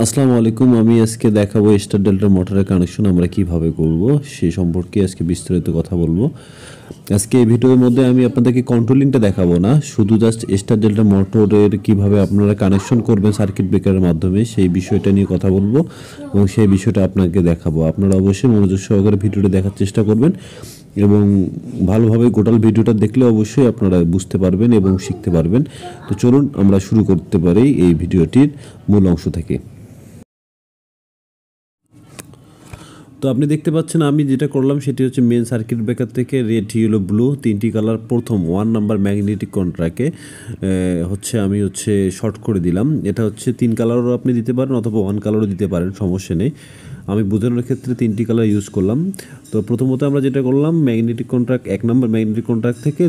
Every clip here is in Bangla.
আসসালামু আলাইকুম। আমি আজকে দেখাবো স্টার ডেল্টা মোটরের কানেকশন আমরা কিভাবে করব সেই সম্পর্কে আজকে বিস্তারিত কথা বলবো। আজকে এই ভিডিওর মধ্যে আমি আপনাদেরকে কন্ট্রোলিংটা দেখাবো না, শুধু জাস্ট স্টার ডেল্টা মোটরের কিভাবে আপনারা কানেকশন করবেন সার্কিট ব্রেকারের মাধ্যমে সেই বিষয়টা নিয়ে কথা বলবো এবং সেই বিষয়টা আপনাকে দেখাবো। আপনারা অবশ্যই মনোযোগ সহকারে ভিডিওটা দেখার চেষ্টা করবেন এবং ভালোভাবে গোটাল ভিডিওটা দেখলে অবশ্যই আপনারা বুঝতে পারবেন এবং শিখতে পারবেন। তো চলুন আমরা শুরু করতে পারি এই ভিডিওটির মূল অংশ থেকে। তো আপনি দেখতে পাচ্ছেন আমি যেটা করলাম সেটি হচ্ছে মেন সার্কিট ব্রেকার থেকে রেড, ইয়েলো, ব্লু তিনটি কালার প্রথম 1 নাম্বার ম্যাগনেটিক কন্ট্রাক্টে আমি শর্ট করে দিলাম। এটা হচ্ছে 3 কালারও আপনি দিতে পারেন অথবা 1 কালারও দিতে পারেন, সমস্যা নেই। আমি বোঝানোর ক্ষেত্রে 3টি কালার ইউজ করলাম। তো প্রথমত আমরা যেটা করলাম magnetic contract 1 number magnetic contract থেকে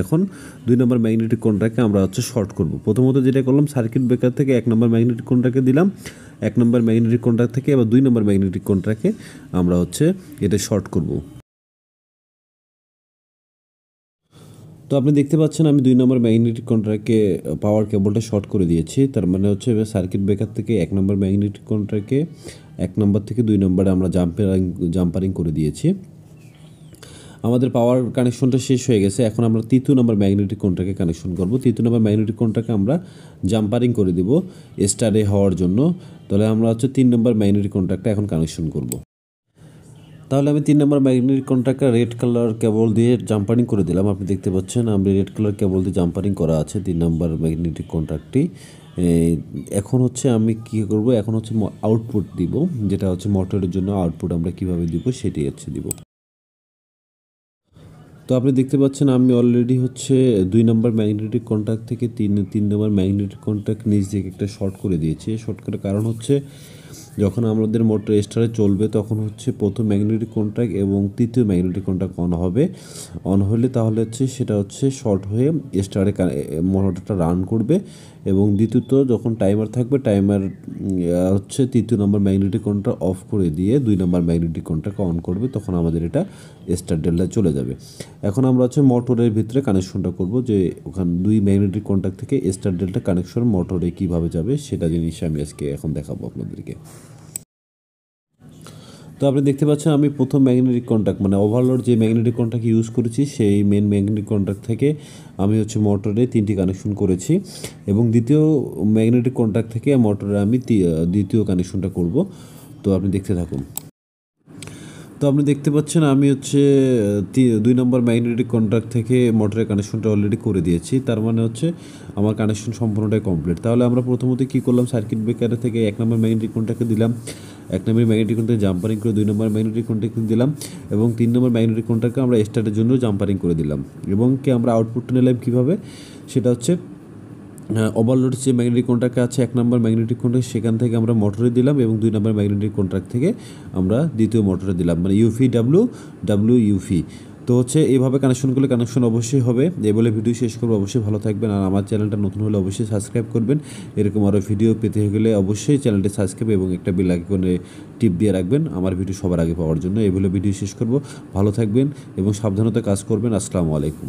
এখন 2 নাম্বার ম্যাগনেটিক কন্ট্রাক্টে আমরা শর্ট করব। প্রথমত যেটা করলাম সার্কিট ব্রেকার থেকে 1 নাম্বার ম্যাগনেটিক কন্ট্রাক্টে দিলাম, 1 নাম্বার ম্যাগনেটিক কন্ট্রাক্ট থেকে আবার 2 নাম্বার ম্যাগনেটিক কন্ট্রাক্টে আমরা এটা শর্ট করব। তো আপনি দেখতে পাচ্ছেন আমি 2 নম্বর ম্যাগনেটিক কন্ট্রাক্টে পাওয়ার কেবলটা শর্ট করে দিয়েছি। তার মানে সার্কিট ব্রেকার থেকে 1 নম্বর ম্যাগনেটিক কন্ট্রাক্টে 1 নম্বর থেকে 2 নম্বরে আমরা জাম্পারিং করে দিয়েছি। আমাদের পাওয়ার কানেকশনটা শেষ হয়ে গেছে। এখন আমরা 3 নম্বর ম্যাগনেটিক কন্ট্রাক্টে কানেকশন করব। 3 নম্বর ম্যাগনেটিক কন্ট্রাক্টে আমরা জাম্পারিং করে দেব স্টারে হওয়ার জন্য। তাহলে আমরা 3 নম্বর ম্যাগনেটিক কন্ট্রাক্টে এখন কানেকশন করব। তাহলে আমি 3 নম্বর ম্যাগনেটিক কন্ট্রাক্টে রেড কালার কেবল দিয়ে জাম্পারিং করে দিলাম। আপনি দেখতে পাচ্ছেন আমি রেড কালার কেবল দিয়ে জাম্পারিং করা আছে 3 নম্বর ম্যাগনেটিক কন্ট্রাক্টটি। এখন আমি কী করব, এখন আউটপুট দিব, যেটা মোটরের জন্য আউটপুট আমরা কিভাবে দিব সেটি দিব। তো আপনি দেখতে পাচ্ছেন আমি অলরেডি 2 নম্বর ম্যাগনেটিক কন্ট্রাক্ট থেকে 3 নম্বর ম্যাগনেটিক কন্ট্রাক্ট নিচ থেকে একটা শর্ট করে দিয়েছি। শর্ট করার কারণ যখন আমাদের মোটর স্টারে চলবে তখন প্রথম ম্যাগনেটিক কন্ট্রাক্ট এবং তৃতীয় ম্যাগনেটিক কন্ট্রাক্ট অন হবে। অন হলে তাহলে সেটা শর্ট হয়ে স্টারে মোটরটা রান করবে এবং দ্বিতীয়ত যখন টাইমার থাকবে টাইমার তৃতীয় নম্বর ম্যাগনেটিক কন্ট্রাক্ট অফ করে দিয়ে 2 নম্বর ম্যাগনেটিক কন্ট্রাক্ট অন করবে, তখন আমাদের এটা স্টার ডেল্টায় চলে যাবে। এখন আমরা মোটরের ভিতরে কানেকশনটা করব, যে ওখানে 2 ম্যাগনেটিক কন্ট্রাক্ট থেকে স্টার ডেল্টা কানেকশন মোটরে কিভাবে যাবে সেটা জিনিস আমি আজকে এখন দেখাবো আপনাদেরকে। তো আপনি দেখতে পাচ্ছেন আমি প্রথম ম্যাগনেটিক কন্ট্রাক্ট মানে ওভারলোড যে ম্যাগনেটিক কন্ট্রাক্ট ইউজ করেছি সেই মেন ম্যাগনেটিক কন্ট্রাক্ট থেকে আমি মোটরে 3টি কানেকশন করেছি এবং দ্বিতীয় ম্যাগনেটিক কন্ট্রাক্ট থেকে মোটরে আমি দ্বিতীয় কানেকশনটা করব। তো আপনি দেখতে থাকুন। তো আপনি দেখতে পাচ্ছেন আমি 2 নম্বর ম্যাগনেটিক কন্ট্রাক্ট থেকে মোটরের কানেকশনটা অলরেডি করে দিয়েছি। তার মানে আমার কানেকশন সম্পূর্ণটাই কমপ্লিট। তাহলে আমরা প্রথমত কী করলাম, সার্কিট ব্রেকার থেকে 1 নম্বর ম্যাগনেটিক কন্ট্রাক্টে দিলাম, 1 নম্বর ম্যাগনেটিক কন্ট্রাক্টে জাম্পারিং করে 2 নম্বর ম্যাগনেটিক কন্ট্রাক্টে দিলাম এবং 3 নম্বর ম্যাগনেটিক কন্ট্রাক্টে আমরা স্টার্টের জন্য জাম্পারিং করে দিলাম। এবং আমরা আউটপুটটা নিলাম কীভাবে, সেটা ওভারলোড যে ম্যাগনেটিক কন্ট্রাক্ট আছে 1 নম্বর ম্যাগনেটিক কন্ট্রাক্ট সেখান থেকে আমরা মোটরে দিলাম এবং 2 নম্বর ম্যাগনেটিক কন্ট্রাক্ট থেকে আমরা দ্বিতীয় মোটরে দিলাম, মানে ইউফি। তো এইভাবে কানেকশন করলে কানেকশন অবশ্যই হবে। এই বলে ভিডিও শেষ করবো। অবশ্যই ভালো থাকবেন আর আমার চ্যানেলটা নতুন হলে অবশ্যই সাবস্ক্রাইব করবেন। এরকম আরও ভিডিও পেতে গেলে অবশ্যই চ্যানেলটি সাবস্ক্রাইব এবং একটা বেল আইকনে টিপ দিয়ে রাখবেন আমার ভিডিও সবার আগে পাওয়ার জন্য। এই বলে ভিডিও শেষ করব। ভালো থাকবেন এবং সাবধানতা কাজ করবেন। আসসালামু আলাইকুম।